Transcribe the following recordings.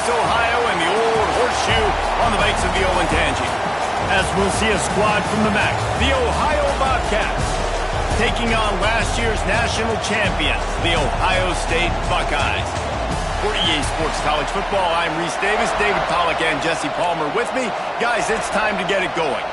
Columbus, Ohio, and the old horseshoe on the banks of the Olentangy. As we'll see a squad from the MAC, the Ohio Bobcats, taking on last year's national champions, the Ohio State Buckeyes. For EA Sports College Football, I'm Reese Davis, David Pollack, and Jesse Palmer with me. Guys, it's time to get it going.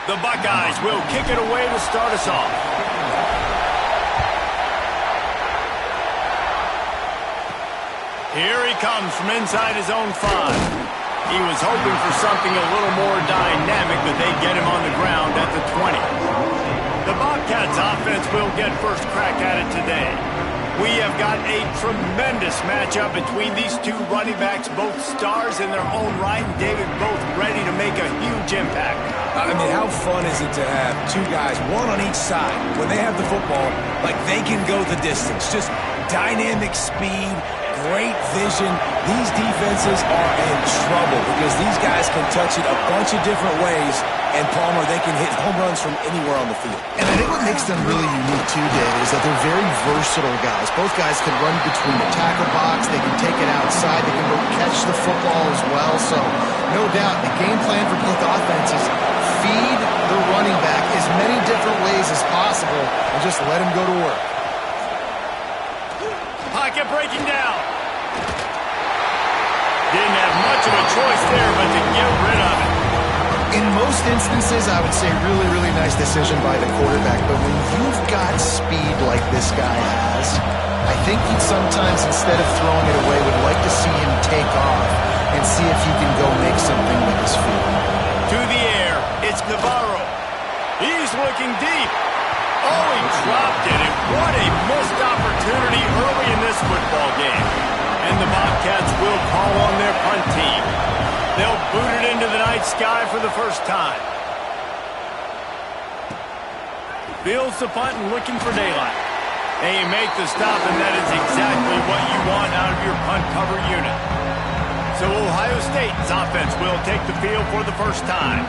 The Buckeyes will kick it away to start us off. Here he comes from inside his own 5. He was hoping for something a little more dynamic, but they get him on the ground at the 20. The Bobcats offense will get first crack at it today. We have got a tremendous matchup between these two running backs, both stars in their own right, and David, both ready to make a huge impact. I mean, how fun is it to have two guys, one on each side, when they have the football, like they can go the distance. Just dynamic speed, great vision. These defenses are in trouble because these guys can touch it a bunch of different ways, and Palmer, they can hit home runs from anywhere on the field. And I think what makes them really unique too, David, is that they're very versatile guys. Both guys can run between the tackle box, they can take it outside, they can go catch the football as well. So, no doubt, the game plan for both offenses, feed the running back as many different ways as possible and just let him go to work. Pocket breaking down. Didn't have much of a choice there, but to get rid of it. In most instances, I would say really, really nice decision by the quarterback. But when you've got speed like this guy has, I think he'd sometimes, instead of throwing it away, would like to see him take off and see if he can go make something with his feet. To the air, it's Navarro. He's looking deep. Oh, he dropped it, and what a missed opportunity early in this football game. And the Bobcats will call on their punt team. They'll boot it into the night sky for the first time. Fields the punt and looking for daylight. And you make the stop, and that is exactly what you want out of your punt cover unit. So Ohio State's offense will take the field for the first time.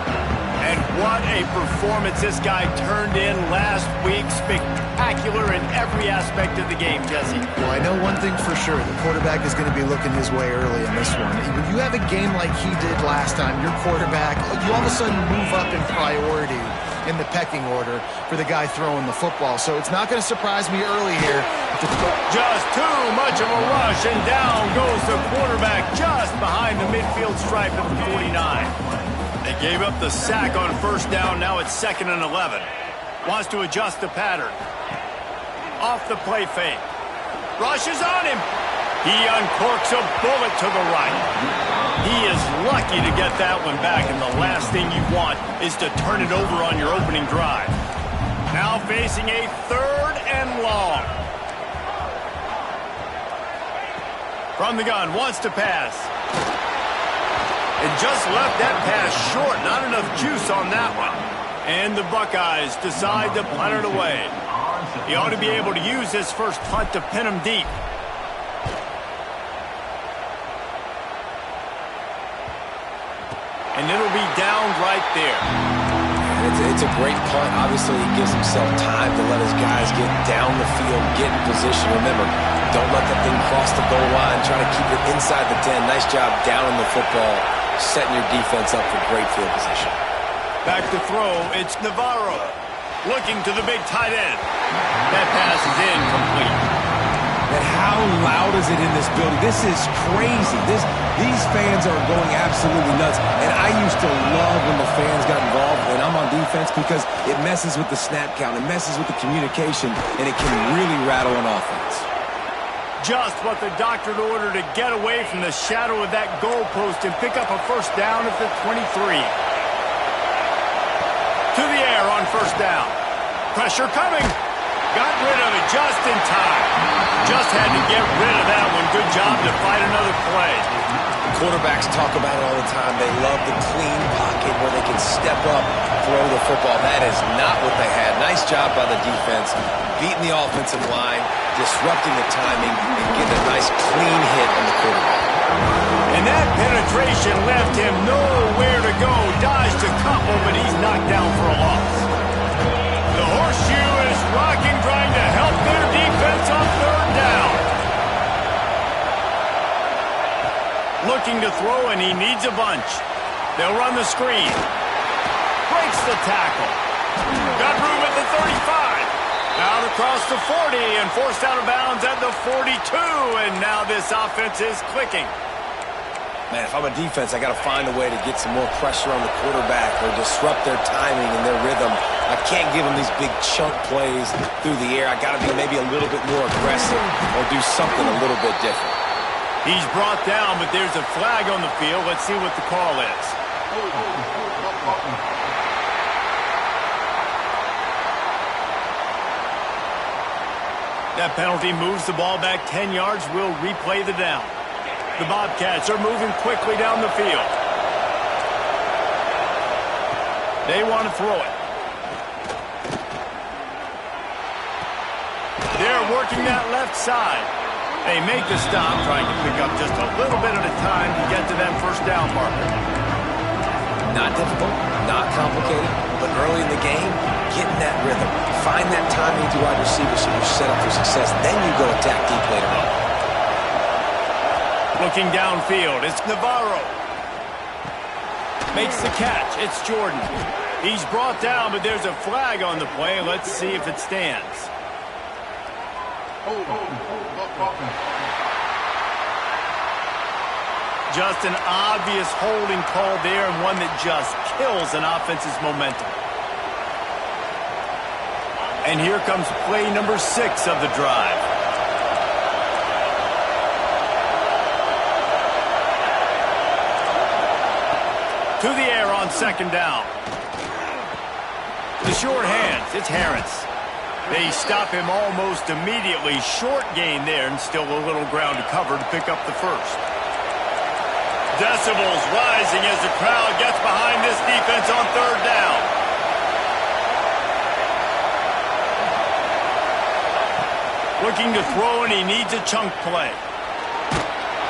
And what a performance this guy turned in last week. Spectacular in every aspect of the game, Jesse. Well, I know one thing for sure. The quarterback is going to be looking his way early in this one. When you have a game like he did last time, your quarterback, you all of a sudden move up in priority in the pecking order for the guy throwing the football. So it's not going to surprise me early here. Just too much of a rush, and down goes the quarterback just behind the midfield stripe at the 49. They gave up the sack on first down. Now it's 2nd and 11. Wants to adjust the pattern. Off the play fake. Rushes on him. He uncorks a bullet to the right. He is lucky to get that one back, and the last thing you want is to turn it over on your opening drive. Now facing a 3rd and long. From the gun, wants to pass. And just left that pass short. Not enough juice on that one. And the Buckeyes decide to punt it away. He ought to be able to use this first punt to pin him deep. And it'll be down right there. It's a great punt. Obviously, he gives himself time to let his guys get down the field, get in position. Remember, don't let that thing cross the goal line. Try to keep it inside the 10. Nice job down in the football, setting your defense up for great field position. Back to throw, it's Navarro. Looking to the big tight end. That pass is incomplete. And how loud is it in this building? This is crazy. These fans are going absolutely nuts. And I used to love when the fans got involved when I'm on defense because it messes with the snap count. It messes with the communication, and it can really rattle an offense. Just what the doctor ordered to get away from the shadow of that goalpost and pick up a first down at the 23. To the air on first down. Pressure coming. Got rid of it just in time. Just had to get rid of that one. Good job to fight another play. Quarterbacks talk about it all the time. They love the clean pocket where they can step up, throw the football. That is not what they had. Nice job by the defense, beating the offensive line, disrupting the timing, and getting a nice clean hit on the quarterback. And that penetration left him nowhere to go. Dodged a couple, but he's knocked down for a loss. The horseshoe is rocking, trying to help their defense on 3rd down. Looking to throw, and he needs a bunch. They'll run the screen. Breaks the tackle. Got room at the 35. Out across the 40 and forced out of bounds at the 42. And now this offense is clicking. Man, if I'm a defense, I got to find a way to get some more pressure on the quarterback or disrupt their timing and their rhythm. I can't give them these big chunk plays through the air. I got to be maybe a little bit more aggressive or do something a little bit different. He's brought down, but there's a flag on the field. Let's see what the call is. That penalty moves the ball back 10 yards. We'll replay the down. The Bobcats are moving quickly down the field. They want to throw it. They're working that left side. They make the stop, trying to pick up just a little bit at a time to get to that first down marker. Not difficult, not complicated, but early in the game, getting that rhythm. Find that timing to wide receivers so you're set up for success. Then you go attack deep later on. Looking downfield, it's Navarro. Makes the catch, it's Jordan. He's brought down, but there's a flag on the play. Let's see if it stands. Just an obvious holding call there, and one that just kills an offense's momentum. And here comes play number 6 of the drive. To the air on second down. The short hands, it's Harris. They stop him almost immediately. Short gain there, and still a little ground to cover to pick up the first. Decibels rising as the crowd gets behind this defense on third down. Looking to throw, and he needs a chunk play.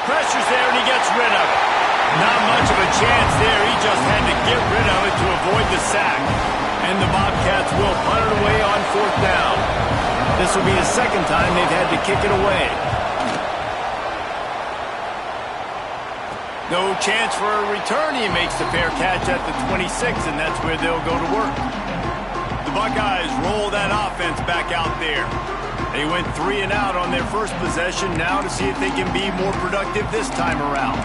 Pressure's there, and he gets rid of it. Not much of a chance there. He just had to get rid of it to avoid the sack. And the Bobcats will punt it away on fourth down. This will be the second time they've had to kick it away. No chance for a return. He makes the fair catch at the 26, and that's where they'll go to work. The Buckeyes roll that offense back out there. They went 3 and out on their first possession, now to see if they can be more productive this time around.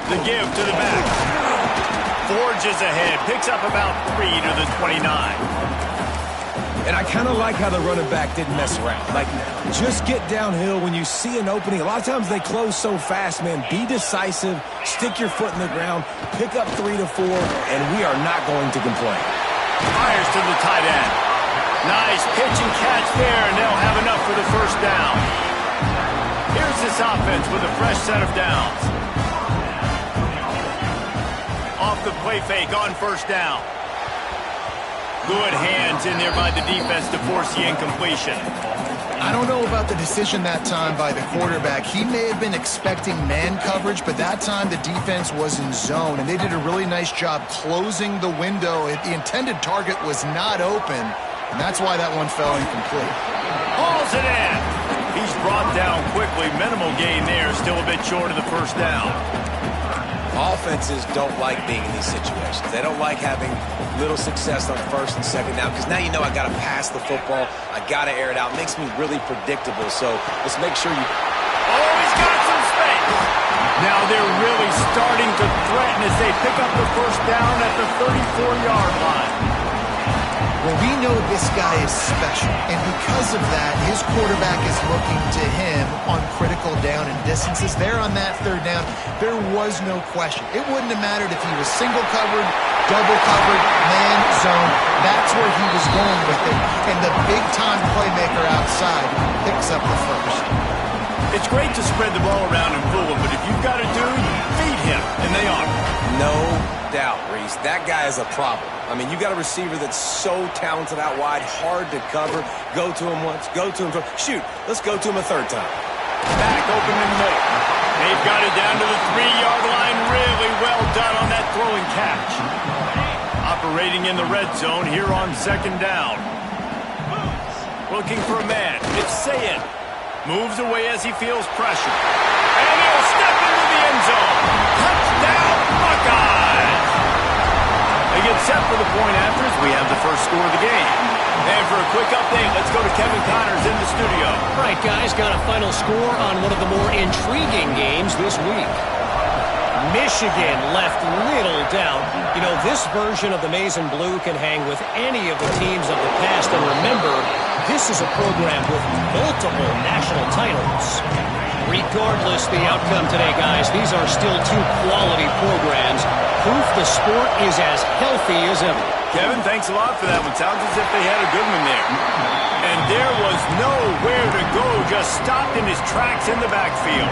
The give to the back. Forges ahead, picks up about 3 to the 29. And I kind of like how the running back didn't mess around. Like, just get downhill when you see an opening. A lot of times they close so fast, man. Be decisive, stick your foot in the ground, pick up 3 to 4, and we are not going to complain. Fires to the tight end. Nice pitch and catch there, and they'll have enough for the first down. Here's this offense with a fresh set of downs. Off the play fake on first down. Good hands in there by the defense to force the incompletion. I don't know about the decision that time by the quarterback. He may have been expecting man coverage, but that time the defense was in zone, and they did a really nice job closing the window. The intended target was not open, and that's why that one fell incomplete. Hauls it in. He's brought down quickly. Minimal gain there. Still a bit short of the first down. Offenses don't like being in these situations. They don't like having little success on first and second down, because now you know I got to pass the football. I got to air it out. It makes me really predictable. So let's make sure you... Oh, he's got some space. Now they're really starting to threaten as they pick up the first down at the 34-yard line. Well, we know this guy is special, and because of that, his quarterback is looking to him on critical down and distances. There on that third down, there was no question. It wouldn't have mattered if he was single covered, double covered, man, zone. That's where he was going with it, and the big-time playmaker outside picks up the first. It's great to spread the ball around and fool him, but if you've got a dude, feed him, and they are. No doubt, Reese. That guy is a problem. I mean, you got a receiver that's so talented out wide, hard to cover. Go to him once, go to him twice. Shoot, let's go to him a third time. Back open in the middle. They've got it down to the 3-yard line. Really well done on that throw and catch. Operating in the red zone here on second down. Looking for a man. It's Sayed. Moves away as he feels pressure. And he'll step into the end zone. Touchdown, Buckeyes! They get set for the point after as we have the first score of the game. And for a quick update, let's go to Kevin Connors in the studio. All right, guys, got a final score on one of the more intriguing games this week. Michigan left little doubt. You know, this version of the Maize and Blue can hang with any of the teams of the past. And remember, this is a program with multiple national titles. Regardless the outcome today, guys, these are still two quality programs. Proof the sport is as healthy as ever. Kevin, thanks a lot for that one. Sounds as if they had a good one there. And there was nowhere to go, just stopped in his tracks in the backfield.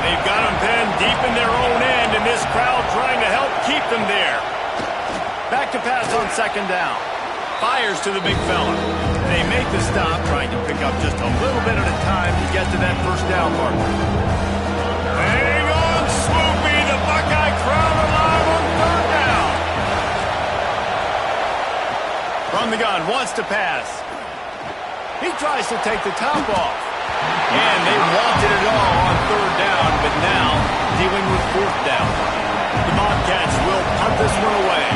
They've got him pinned deep in their own end, and this crowd trying to help keep them there. Back to pass on second down. Fires to the big fella. They make the stop, trying to pick up just a little bit at a time to get to that first down mark. Hang on, Swoopy, the Buckeye crowd alive on third down. From the gun, wants to pass. He tries to take the top off. And they wanted it all on third down, but now dealing with fourth down. The Bobcats will punt this one away.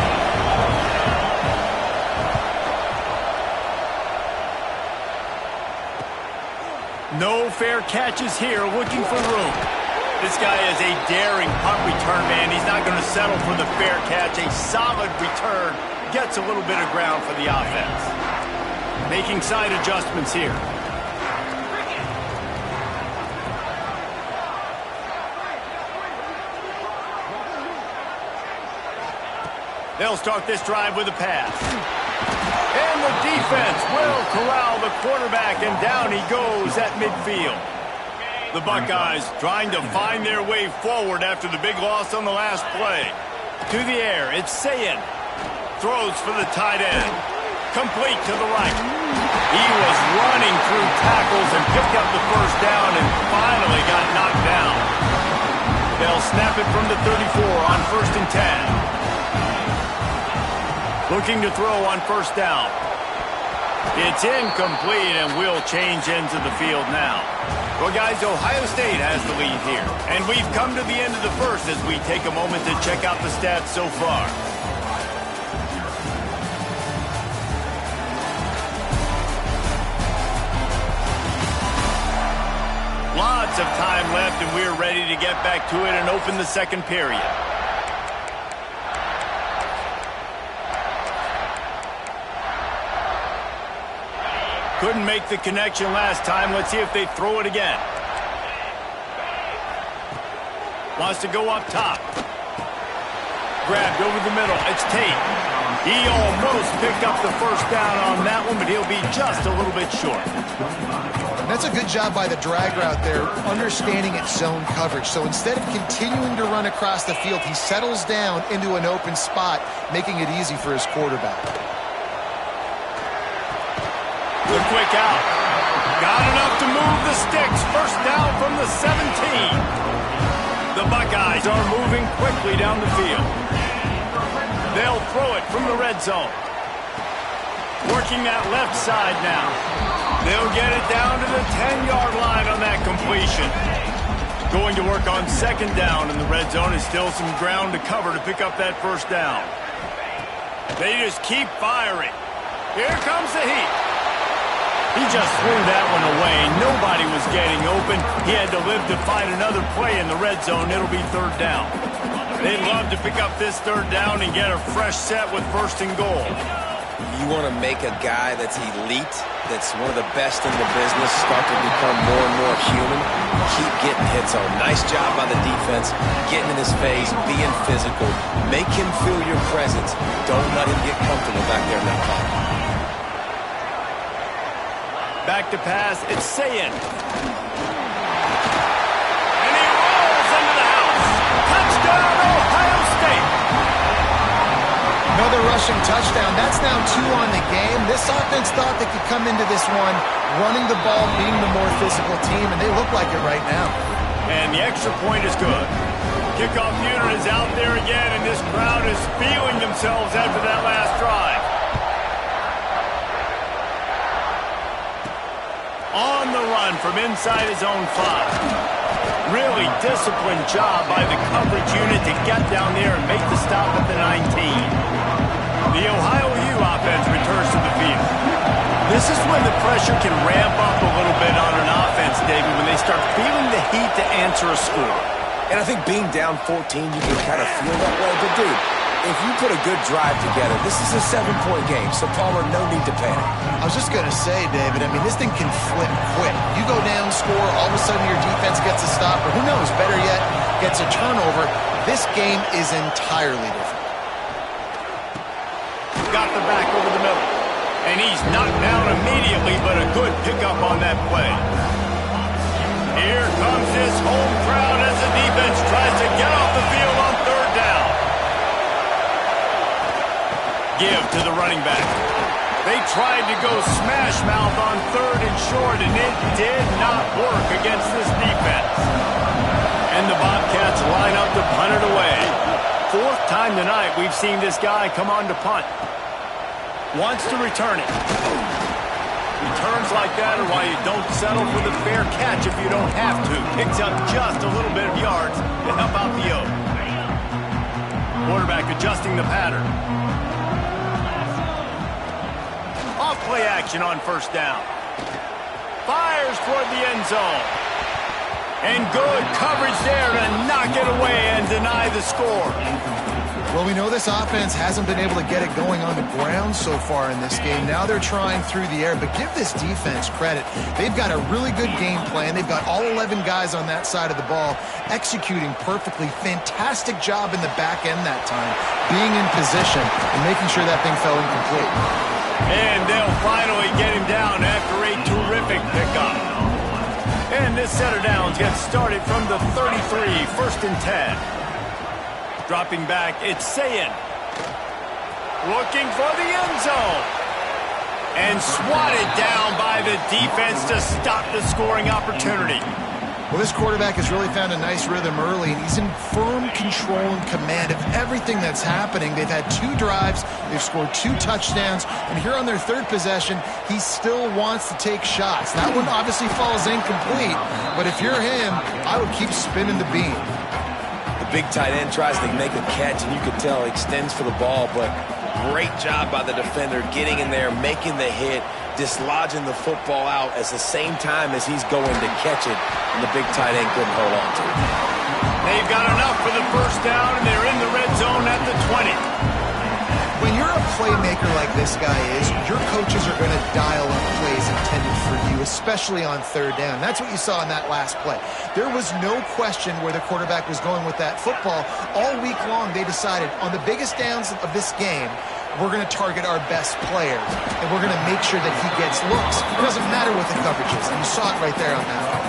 fair catches here, looking for room. This guy is a daring punt return man. He's not going to settle for the fair catch. A solid return gets a little bit of ground for the offense. Making side adjustments here. They'll start this drive with a pass. And the defense will corral the quarterback, and down he goes at midfield. The Buckeyes trying to find their way forward after the big loss on the last play. To the air, it's Sayin. Throws for the tight end. Complete to the right. He was running through tackles and picked up the first down and finally got knocked down. They'll snap it from the 34 on 1st and 10. Looking to throw on first down. It's incomplete, and we'll change ends of the field now. Well, guys, Ohio State has the lead here. And we've come to the end of the first as we take a moment to check out the stats so far. Lots of time left, and we're ready to get back to it and open the second period. Couldn't make the connection last time. Let's see if they throw it again. Wants to go up top. Grabbed over the middle. It's Tate. He almost picked up the first down on that one, but he'll be just a little bit short. That's a good job by the drag route there, understanding its zone coverage. So instead of continuing to run across the field, he settles down into an open spot, making it easy for his quarterback. The quick out. Got enough to move the sticks. First down from the 17. The Buckeyes are moving quickly down the field. They'll throw it from the red zone. Working that left side now. They'll get it down to the 10-yard line on that completion. Going to work on second down in the red zone. Is still some ground to cover to pick up that first down. They just keep firing. Here comes the heat. He just threw that one away. Nobody was getting open. He had to live to find another play in the red zone. It'll be third down. They'd love to pick up this third down and get a fresh set with 1st and goal. You want to make a guy that's elite, that's one of the best in the business, start to become more and more human, keep getting hits on. Nice job by the defense, getting in his face, being physical. Make him feel your presence. Don't let him get comfortable back there in that pocket. Back to pass, it's Sayin. And he rolls into the house. Touchdown, Ohio State. Another rushing touchdown. That's now 2 on the game. This offense thought they could come into this one running the ball, being the more physical team, and they look like it right now. And the extra point is good. Kickoff unit is out there again, and this crowd is feeling themselves after that last drive. On the run from inside his own 5. Really disciplined job by the coverage unit to get down there and make the stop at the 19. The Ohio U offense returns to the field. This is when the pressure can ramp up a little bit on an offense, David, when they start feeling the heat to answer a score. And I think being down 14, you can kind of feel that way. But, dude, if you put a good drive together, this is a 7-point game, so Palmer, no need to panic. I was just going to say, David, I mean, this thing can flip quick. You go down, score, all of a sudden your defense gets a stop, or who knows, better yet, gets a turnover. This game is entirely different. Got the back over the middle. And he's knocked down immediately, but a good pickup on that play. Here comes this home crowd as the defense tries to get off the field on third down. Give to the running back. They tried to go smash mouth on 3rd and short, and it did not work against this defense. And the Bobcats line up to punt it away. 4th time tonight we've seen this guy come on to punt. Wants to return it. Returns like that are why you don't settle for the fair catch if you don't have to. Picks up just a little bit of yards to help out the Oak. Quarterback adjusting the pattern. Off play action on first down. Fires toward the end zone. And good coverage there to knock it away and deny the score. Well, we know this offense hasn't been able to get it going on the ground so far in this game. Now they're trying through the air, but give this defense credit. They've got a really good game plan. They've got all 11 guys on that side of the ball executing perfectly. Fantastic job in the back end that time, being in position and making sure that thing fell incomplete. And they'll finally get him down after a terrific pickup. And this set of downs gets started from the 33, 1st and 10. Dropping back, it's Sayin. Looking for the end zone. And swatted down by the defense to stop the scoring opportunity. Well, this quarterback has really found a nice rhythm early, and he's in firm control and command of everything that's happening. They've had 2 drives, they've scored 2 touchdowns, and here on their 3rd possession, he still wants to take shots. That one obviously falls incomplete, but if you're him, I would keep spinning the beam. Big tight end tries to make a catch, and you could tell he extends for the ball, but great job by the defender getting in there, making the hit, dislodging the football out at the same time as he's going to catch it, and the big tight end couldn't hold on to it. They've got enough for the first down, and they're in the red zone at the 20. When you're a playmaker like this guy is, your coaches are going to dial up plays intended for you, especially on 3rd down. That's what you saw in that last play. There was no question where the quarterback was going with that football. All week long, they decided on the biggest downs of this game, we're going to target our best players, and we're going to make sure that he gets looks. It doesn't matter what the coverage is, and you saw it right there on that one.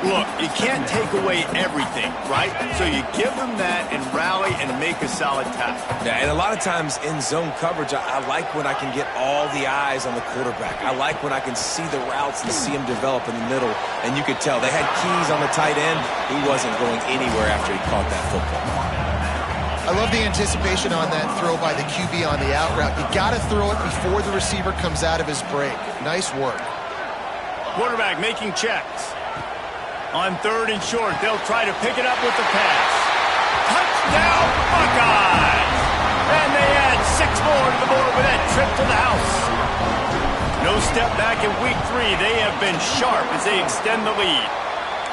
Look, you can't take away everything, right? So you give them that and rally and make a solid tackle. Yeah, and a lot of times in zone coverage, I like when I can get all the eyes on the quarterback. I like when I can see the routes and see him develop in the middle. And you could tell they had keys on the tight end. He wasn't going anywhere after he caught that football. I love the anticipation on that throw by the QB on the out route. You got to throw it before the receiver comes out of his break. Nice work. Quarterback making checks. On 3rd and short, they'll try to pick it up with the pass. Touchdown, Buckeyes! And they add 6 more to the board with that trip to the house. No step back in week 3. They have been sharp as they extend the lead.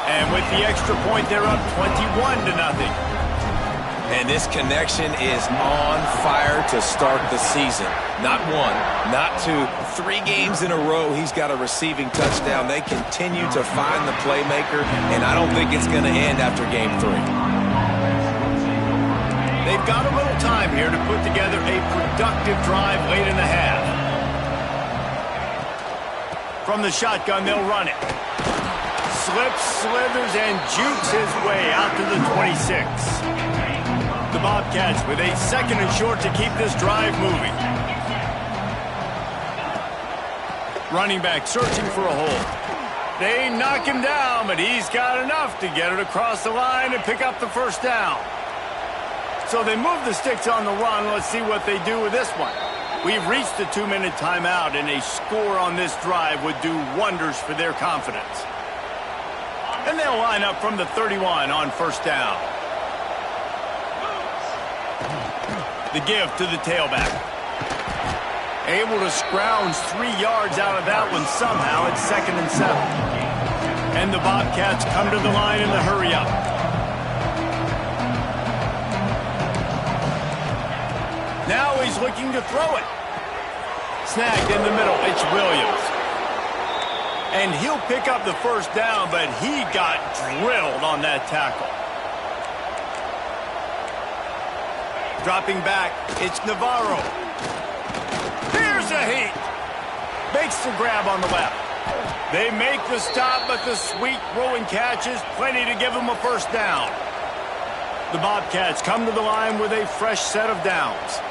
And with the extra point, they're up 21-0. And this connection is on fire to start the season. Not 1, not 2, 3 games in a row he's got a receiving touchdown. They continue to find the playmaker, and I don't think it's going to end after game 3. They've got a little time here to put together a productive drive late in the half. From the shotgun, they'll run it. Slips, slithers, and jukes his way out to the 26. The Bobcats with a 2nd and short to keep this drive moving. Running back searching for a hole. They knock him down, but he's got enough to get it across the line and pick up the first down. So they move the sticks on the run. Let's see what they do with this one. We've reached the 2-minute timeout, and a score on this drive would do wonders for their confidence. And they'll line up from the 31 on first down. The give to the tailback. Able to scrounge 3 yards out of that one somehow. It's 2nd and 7. And the Bobcats come to the line in the hurry up. Now he's looking to throw it. Snagged in the middle. It's Williams. And he'll pick up the first down, but he got drilled on that tackle. Dropping back, it's Navarro. Here's a heat. Makes the grab on the left. They make the stop, but the sweet rolling catch is plenty to give them a first down. The Bobcats come to the line with a fresh set of downs.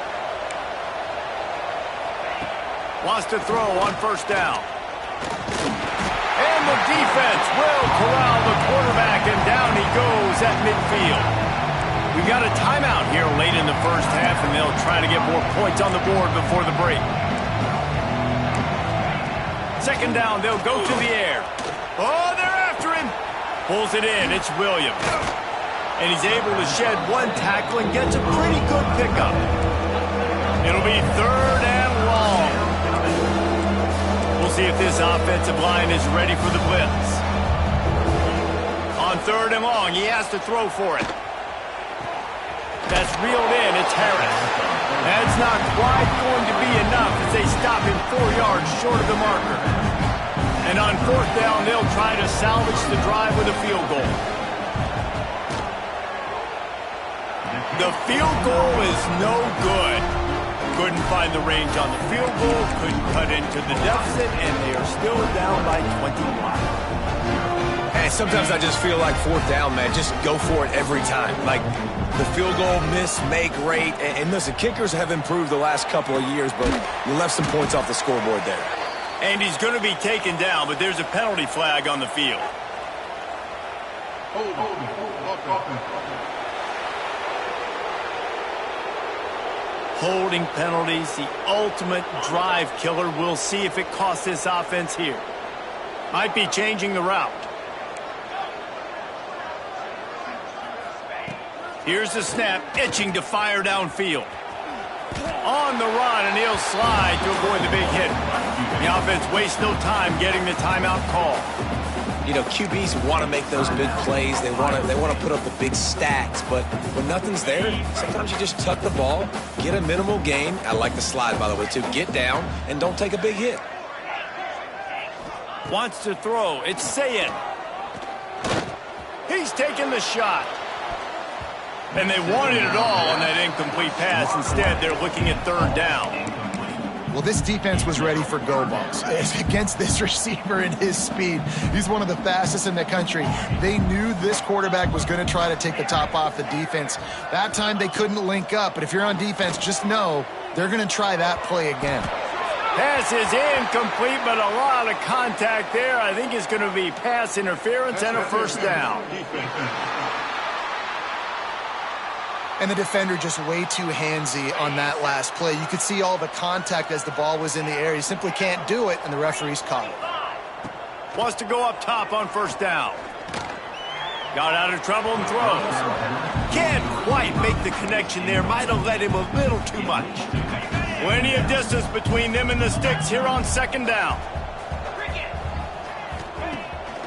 Wants to throw on first down. And the defense will corral the quarterback, and down he goes at midfield. We've got a timeout here late in the first half, and they'll try to get more points on the board before the break. 2nd down, they'll go to the air. Oh, they're after him. Pulls it in. It's Williams. And he's able to shed 1 tackle and gets a pretty good pickup. It'll be 3rd and long. We'll see if this offensive line is ready for the blitz. On 3rd and long, he has to throw for it. That's reeled in. It's Harris. That's not quite going to be enough as they stop him 4 yards short of the marker. And on 4th down, they'll try to salvage the drive with a field goal. The field goal is no good. Couldn't find the range on the field goal, couldn't cut into the deficit, and they are still down by 21. And sometimes I just feel like 4th down, man, just go for it every time. Like, the field goal miss, make great. And listen, kickers have improved the last couple of years, but you left some points off the scoreboard there. And he's going to be taken down, but there's a penalty flag on the field. Holding penalties, the ultimate drive killer. We'll see if it costs this offense here. Might be changing the route. Here's the snap, itching to fire downfield. On the run, and he'll slide to avoid the big hit. The offense wastes no time getting the timeout call. You know, QBs want to make those big plays. They want to put up the big stats. But when nothing's there, sometimes you just tuck the ball, get a minimal gain. I like the slide, by the way, too. Get down and don't take a big hit. Wants to throw. It's Sayin. He's taking the shot. And they wanted it all on that incomplete pass. Instead, they're looking at 3rd down. Well, this defense was ready for go balls. Against this receiver and his speed, he's one of the fastest in the country. They knew this quarterback was going to try to take the top off the defense. That time they couldn't link up, but if you're on defense, just know they're going to try that play again. Pass is incomplete, but a lot of contact there. I think it's going to be pass interference and a 1st down. And the defender just way too handsy on that last play. You could see all the contact as the ball was in the air. He simply can't do it, and the referee's caught it. Wants to go up top on 1st down. Got out of trouble and throws. Can't quite make the connection there. Might have led him a little too much. Plenty of distance between them and the sticks here on 2nd down.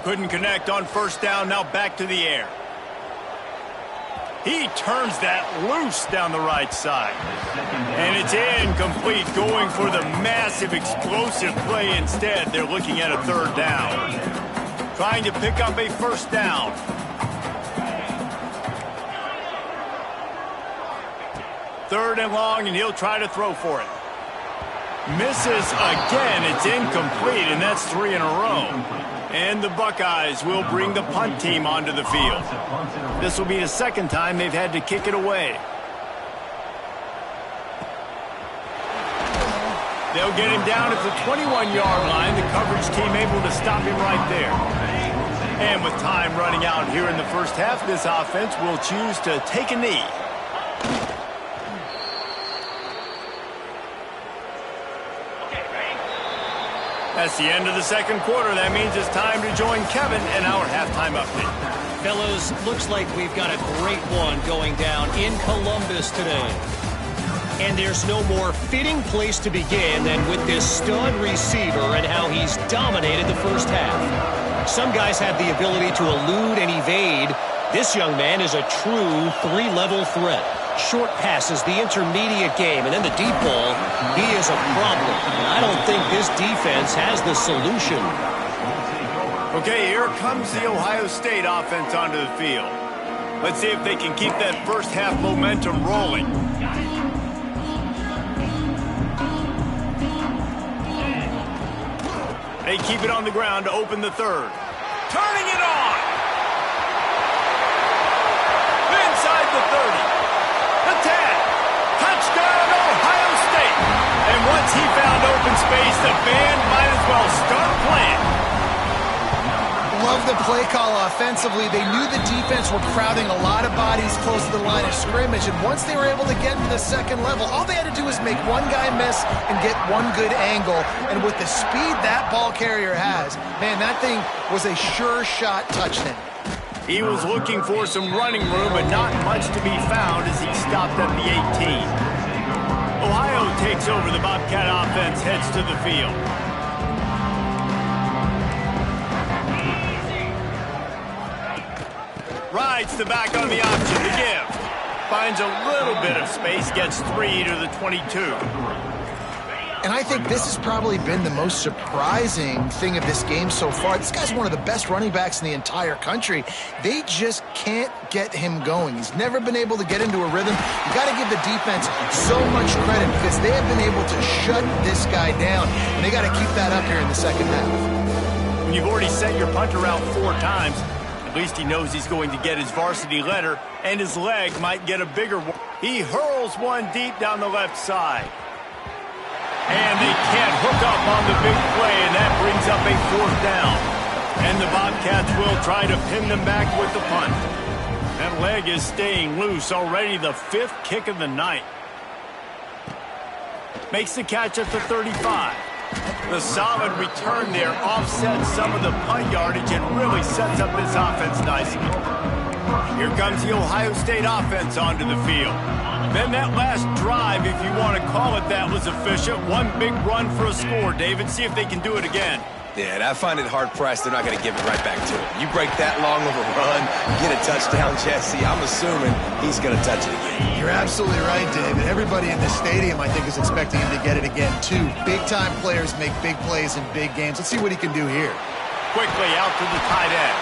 Couldn't connect on 1st down. Now back to the air. He turns that loose down the right side. And it's incomplete, going for the massive explosive play instead. They're looking at a 3rd down. Trying to pick up a 1st down. Third and long, and he'll try to throw for it. Misses again. It's incomplete, and that's 3 in a row. And the Buckeyes will bring the punt team onto the field. This will be the 2nd time they've had to kick it away. They'll get him down at the 21-yard line. The coverage team able to stop him right there. And with time running out here in the 1st half, this offense will choose to take a knee. That's the end of the 2nd quarter. That means it's time to join Kevin in our halftime update. Fellas, looks like we've got a great one going down in Columbus today. And there's no more fitting place to begin than with this stud receiver and how he's dominated the 1st half. Some guys have the ability to elude and evade. This young man is a true 3-level threat. Short passes, the intermediate game, and then the deep ball. He is a problem. And I don't think this defense has the solution. Okay, here comes the Ohio State offense onto the field. Let's see if they can keep that 1st half momentum rolling. They keep it on the ground to open the 3rd. Turning it on! Inside the 30. The 10. Touchdown, Ohio State. And once he found open space, the band might as well start playing. Love the play call offensively. They knew the defense were crowding a lot of bodies close to the line of scrimmage, and once they were able to get into the 2nd level, all they had to do was make one guy miss and get one good angle. And with the speed that ball carrier has, man, that thing was a sure shot touchdown. He was looking for some running room, but not much to be found as he stopped at the 18. Ohio takes over. The Bobcat offense heads to the field. Rides the back on the option to give. Finds a little bit of space, gets 3 to the 22. And I think this has probably been the most surprising thing of this game so far. This guy's one of the best running backs in the entire country. They just can't get him going. He's never been able to get into a rhythm. You got to give the defense so much credit because they have been able to shut this guy down. And they got to keep that up here in the second half. When you've already sent your punter out 4 times, at least he knows he's going to get his varsity letter, and his leg might get a bigger one. He hurls one deep down the left side. And they can't hook up on the big play, and that brings up a 4th down. And the Bobcats will try to pin them back with the punt. That leg is staying loose, already the 5th kick of the night. Makes the catch at the 35. The solid return there offsets some of the punt yardage and really sets up this offense nicely. Here comes the Ohio State offense onto the field. Then that last drive, if you want to call it that, was efficient. One big run for a score, David. See if they can do it again. Yeah, and I find it hard-pressed they're not going to give it right back to him. You break that long of a run, get a touchdown, Jesse, I'm assuming he's going to touch it again. You're absolutely right, David. Everybody in the stadium, I think, is expecting him to get it again, too. Big-time players make big plays in big games. Let's see what he can do here. Quickly out to the tight end.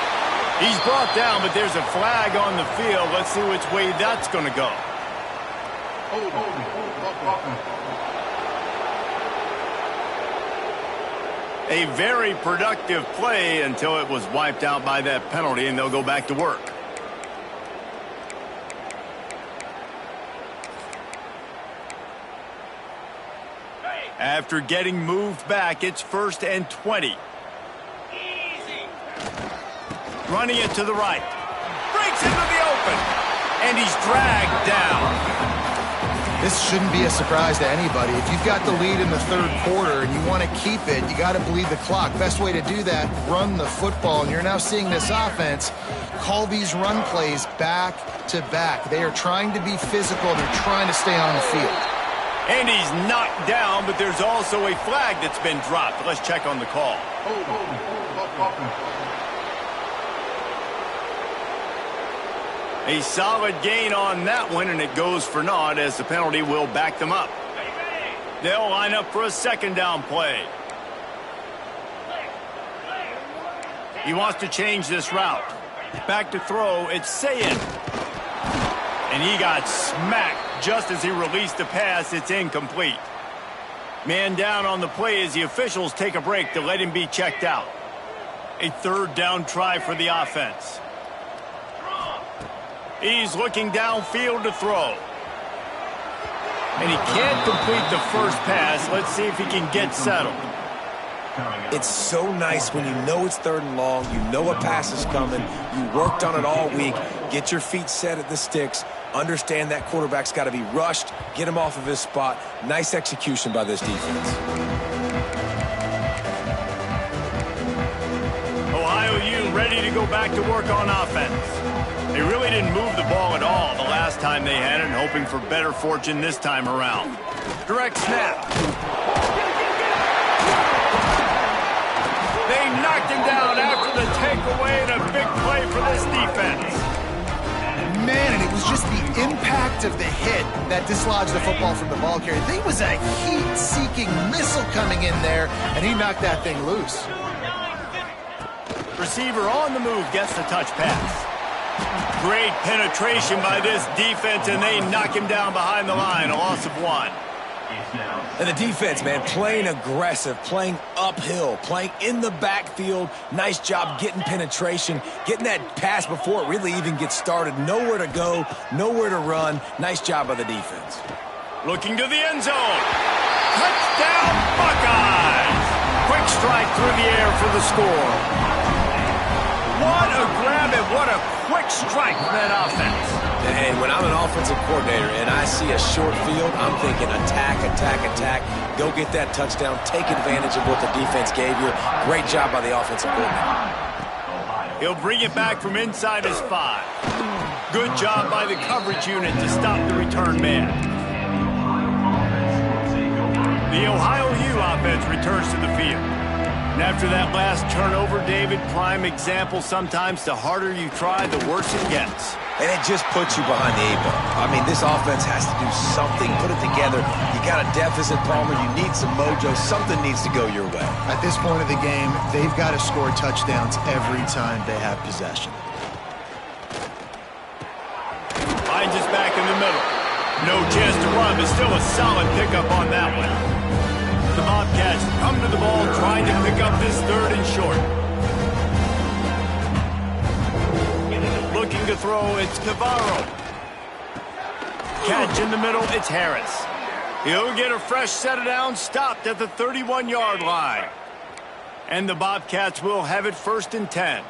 He's brought down, but there's a flag on the field. Let's see which way that's going to go. A very productive play until it was wiped out by that penalty, and they'll go back to work. After getting moved back, it's 1st and 20. Running it to the right. Breaks into the open. And he's dragged down. This shouldn't be a surprise to anybody. If you've got the lead in the 3rd quarter and you want to keep it, you got to bleed the clock. Best way to do that, run the football. And you're now seeing this offense call these run plays back to back. They are trying to be physical. They're trying to stay on the field. And he's knocked down, but there's also a flag that's been dropped. Let's check on the call. A solid gain on that one, and it goes for naught as the penalty will back them up. They'll line up for a 2nd down play. He wants to change this route. Back to throw, it's Sayin. And he got smacked just as he released the pass. It's incomplete. Man down on the play as the officials take a break to let him be checked out. A 3rd down try for the offense. He's looking downfield to throw. And he can't complete the first pass. Let's see if he can get settled. It's so nice when you know it's 3rd and long, you know a pass is coming, you worked on it all week, get your feet set at the sticks, understand that quarterback's got to be rushed, get him off of his spot. Nice execution by this defense. Ohio U ready to go back to work on offense. They really didn't move the ball at all the last time they had it, and hoping for better fortune this time around. Direct snap. They knocked him down after the takeaway, and a big play for this defense. Man, and it was just the impact of the hit that dislodged the football from the ball carrier. There was a heat-seeking missile coming in there, and he knocked that thing loose. Receiver on the move gets the touch pass. Great penetration by this defense, and they knock him down behind the line, a loss of 1. And the defense, man, playing aggressive, playing uphill, playing in the backfield. Nice job getting penetration, getting that pass before it really even gets started. Nowhere to go, nowhere to run. Nice job by the defense. Looking to the end zone. Touchdown, Buckeyes! Quick strike through the air for the score. What a grab and what a quick strike from that offense. And when I'm an offensive coordinator and I see a short field, I'm thinking attack, attack, attack. Go get that touchdown. Take advantage of what the defense gave you. Great job by the offensive coordinator. He'll bring it back from inside his 5. Good job by the coverage unit to stop the return man. The Ohio U offense returns to the field. And after that last turnover, David, prime example, sometimes the harder you try, the worse it gets. And it just puts you behind the 8 ball. I mean, this offense has to do something, put it together. You got a deficit, Palmer. You need some mojo. Something needs to go your way. At this point of the game, they've got to score touchdowns every time they have possession. Finds us back in the middle. No chance to run, but still a solid pickup on that one. The Bobcats come to the ball trying to pick up this 3rd and short. Looking to throw, it's Navarro. Catch in the middle, it's Harris. He'll get a fresh set of downs, stopped at the 31-yard line. And the Bobcats will have it 1st and 10.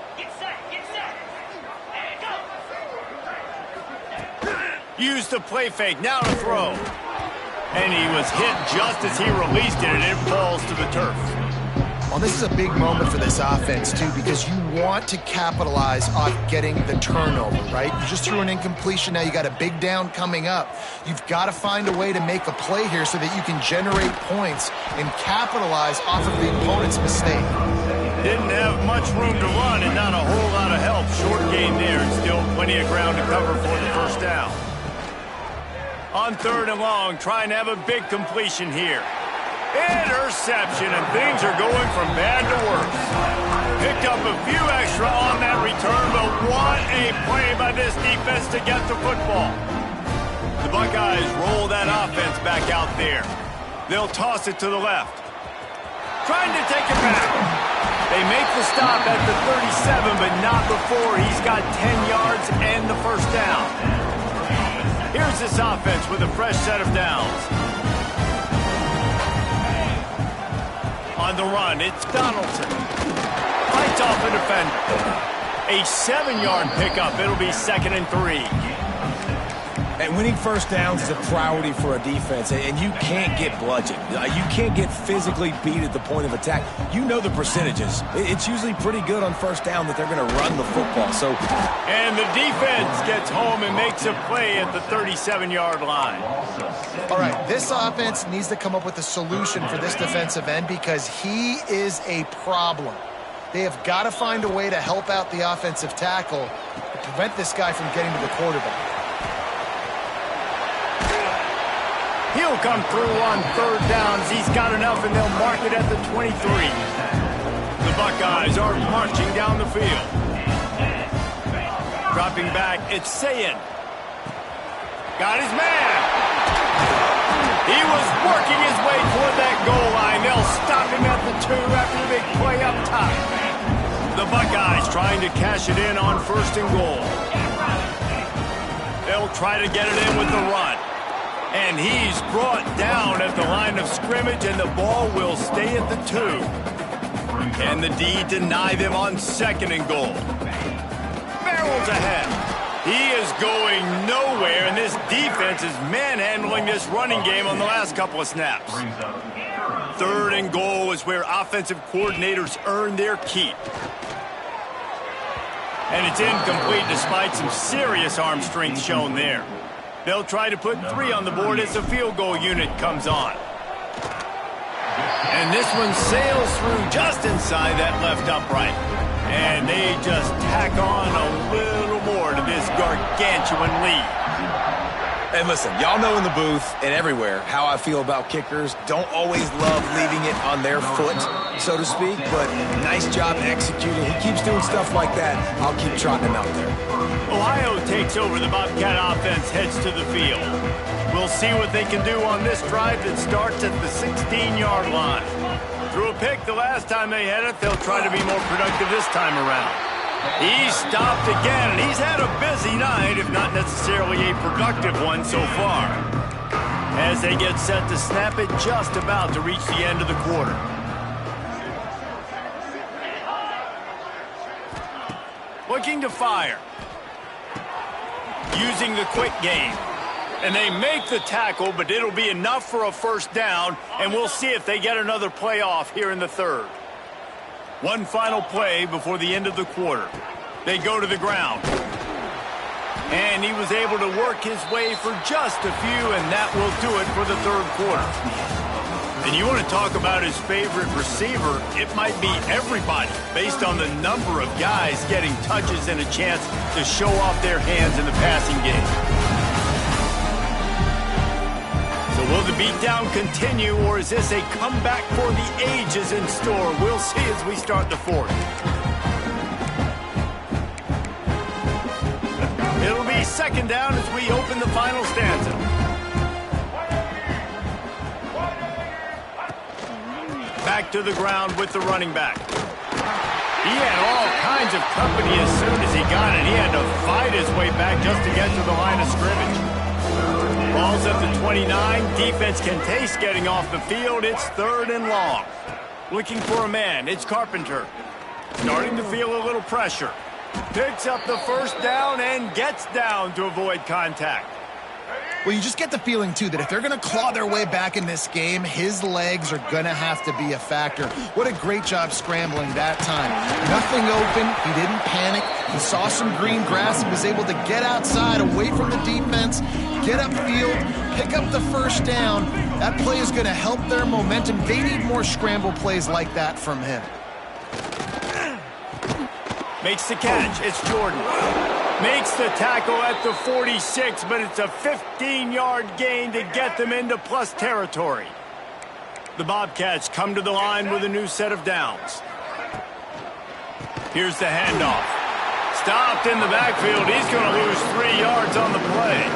Use the play fake, now to throw. And he was hit just as he released it, and it falls to the turf. Well, this is a big moment for this offense, too, because you want to capitalize on getting the turnover, right? You just threw an incompletion. Now you got a big down coming up. You've got to find a way to make a play here so that you can generate points and capitalize off of the opponent's mistake. Didn't have much room to run and not a whole lot of help. Short gain there and still plenty of ground to cover for the 1st down. On 3rd and long, trying to have a big completion here. Interception, and things are going from bad to worse. Picked up a few extra on that return, but what a play by this defense to get the football. The Buckeyes roll that offense back out there. They'll toss it to the left. Trying to take it back. They make the stop at the 37, but not before he's got 10 yards and the 1st down. Here's this offense with a fresh set of downs. On the run, it's Donaldson. Fights off a defender. A 7-yard pickup. It'll be 2nd and 3. And winning 1st downs is a priority for a defense, and you can't get bludgeoned. You can't get physically beat at the point of attack. You know the percentages. It's usually pretty good on 1st down that they're going to run the football. And the defense gets home and makes a play at the 37-yard line. All right, this offense needs to come up with a solution for this defensive end because he is a problem. They have got to find a way to help out the offensive tackle to prevent this guy from getting to the quarterback. He'll come through on 3rd downs. He's got enough, and they'll mark it at the 23. The Buckeyes are marching down the field. Dropping back, it's Sayin. Got his man. He was working his way toward that goal line. They'll stop him at the 2 after the big play up top. The Buckeyes trying to cash it in on 1st and goal. They'll try to get it in with the run. And he's brought down at the line of scrimmage, and the ball will stay at the 2. Can the D deny them on 2nd and goal? Barrels ahead. He is going nowhere, and this defense is manhandling this running game on the last couple of snaps. 3rd and goal is where offensive coordinators earn their keep. And it's incomplete despite some serious arm strength shown there. They'll try to put 3 on the board as the field goal unit comes on. And this one sails through just inside that left upright. And they just tack on a little more to this gargantuan lead. And listen, y'all know in the booth and everywhere how I feel about kickers. Don't always love leaving it on their foot, so to speak, but nice job executing. He keeps doing stuff like that. I'll keep trotting him out there. Ohio takes over. The Bobcat offense heads to the field. We'll see what they can do on this drive that starts at the 16-yard line. Threw a pick the last time they had it. They'll try to be more productive this time around. He stopped again, and he's had a busy night, if not necessarily a productive one so far. As they get set to snap it, just about to reach the end of the quarter. Looking to fire. Using the quick game. And they make the tackle, but it'll be enough for a 1st down, and we'll see if they get another play off here in the 3rd. One final play before the end of the quarter. They go to the ground. And he was able to work his way for just a few, and that will do it for the 3rd quarter. And you want to talk about his favorite receiver, it might be everybody based on the number of guys getting touches and a chance to show off their hands in the passing game. So will the beatdown continue, or is this a comeback for the ages in store? We'll see as we start the fourth. It'll be second down as we open the final stanza. Back to the ground with the running back. He had all kinds of company as soon as he got it. He had to fight his way back just to get to the line of scrimmage. Ball's at the 29. Defense can taste getting off the field. It's 3rd and long. Looking for a man. It's Carpenter. Starting to feel a little pressure. Picks up the first down and gets down to avoid contact. Well, you just get the feeling, too, that if they're going to claw their way back in this game, his legs are going to have to be a factor. What a great job scrambling that time. Nothing open. He didn't panic. He saw some green grass and was able to get outside, away from the defense, get upfield, pick up the first down. That play is going to help their momentum. They need more scramble plays like that from him. Makes the catch. It's Jordan. Makes the tackle at the 46, but it's a 15-yard gain to get them into plus territory. The Bobcats come to the line with a new set of downs. Here's the handoff. Stopped in the backfield. He's going to lose 3 yards on the play.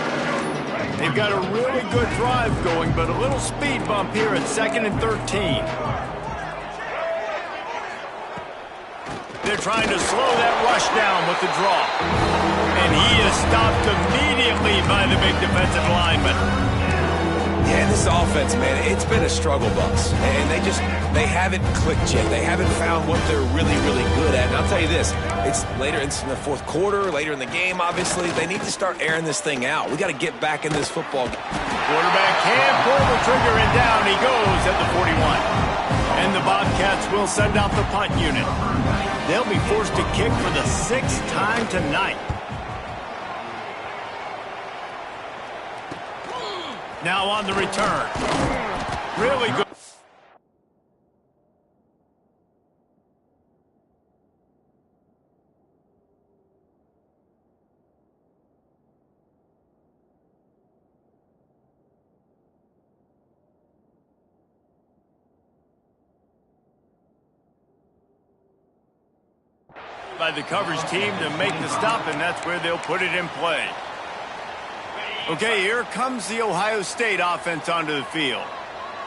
They've got a really good drive going, but a little speed bump here at 2nd and 13. They're trying to slow that rush down with the draw. And he is stopped immediately by the big defensive lineman. Yeah, this offense, man, it's been a struggle bus. And they haven't clicked yet. They haven't found what they're really, really good at. And I'll tell you this, it's later in the fourth quarter, later in the game, obviously. They need to start airing this thing out. We got to get back in this football game. Quarterback can't pull the trigger, and down he goes at the 41. And the Bobcats will send out the punt unit. They'll be forced to kick for the 6th time tonight. Now on the return. Really good. By the coverage team to make the stop, and that's where they'll put it in play. Okay, here comes the Ohio State offense onto the field.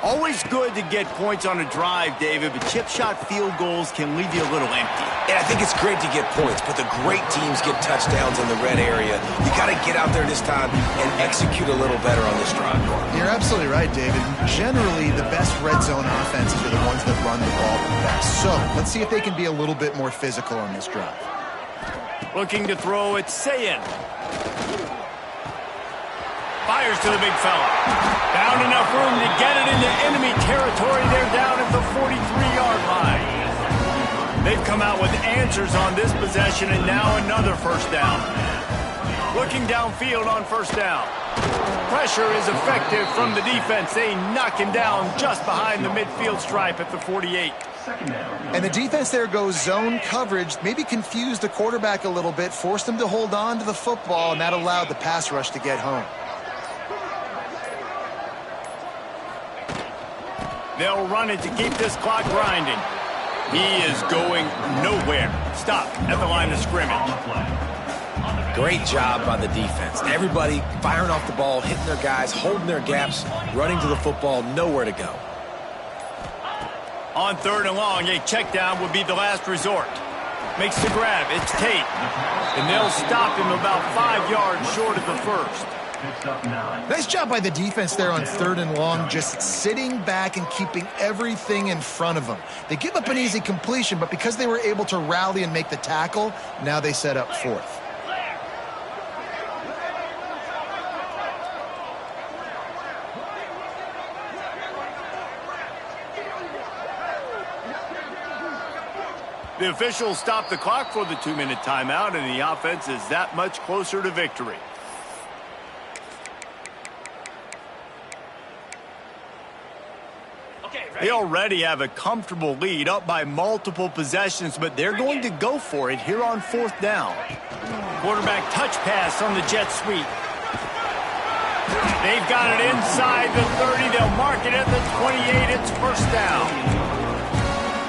Always good to get points on a drive, David, but chip shot field goals can leave you a little empty. Yeah, I think it's great to get points, but the great teams get touchdowns in the red area. You got to get out there this time and execute a little better on this drive. You're absolutely right, David. Generally, the best red zone offenses are the ones that run the ball the best. So, let's see if they can be a little bit more physical on this drive. Looking to throw, it's Sayin. Fires to the big fella. Found enough room to get it into enemy territory. They're down at the 43-yard line. They've come out with answers on this possession, and now another first down. Looking downfield on first down. Pressure is effective from the defense. They knock him down just behind the midfield stripe at the 48. And the defense there goes zone coverage, maybe confused the quarterback a little bit, forced him to hold on to the football, and that allowed the pass rush to get home. They'll run it to keep this clock grinding. He is going nowhere. Stop at the line of scrimmage. Great job by the defense. Everybody firing off the ball, hitting their guys, holding their gaps, running to the football, nowhere to go. On 3rd and long, a check down would be the last resort. Makes the grab. It's Tate. And they'll stop him about 5 yards short of the first. Nice job by the defense there on 3rd and long, just sitting back and keeping everything in front of them. They give up an easy completion, but because they were able to rally and make the tackle, now they set up 4th. The officials stop the clock for the 2-minute timeout, and the offense is that much closer to victory. They already have a comfortable lead, up by multiple possessions, but they're going to go for it here on 4th down. Quarterback touch pass on the jet sweep. They've got it inside the 30. They'll mark it at the 28. It's 1st down.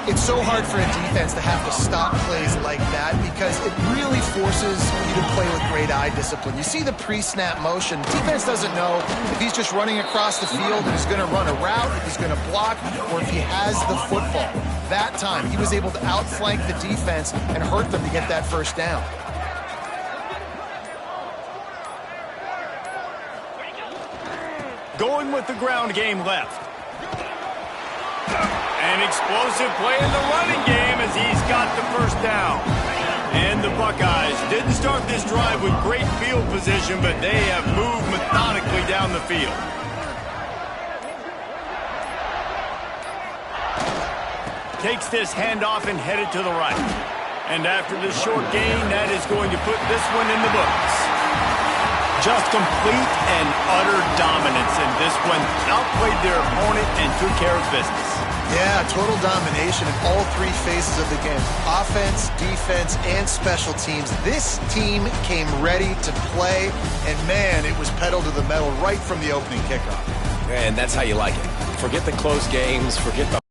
It's so hard for a defense to have to stop plays like that because it really forces you to play with great eye discipline. You see the pre-snap motion. Defense doesn't know if he's just running across the field and he's going to run a route, if he's going to block, or if he has the football. That time, he was able to outflank the defense and hurt them to get that 1st down. Going with the ground game left. An explosive play in the running game as he's got the 1st down. And the Buckeyes didn't start this drive with great field position, but they have moved methodically down the field. Takes this handoff and headed to the right. And after this short gain, that is going to put this one in the books. Just complete and utter dominance in this one. Outplayed their opponent and took care of business. Yeah, total domination in all 3 phases of the game. Offense, defense, and special teams. This team came ready to play, and man, it was pedal to the metal right from the opening kickoff. And that's how you like it. Forget the close games, forget the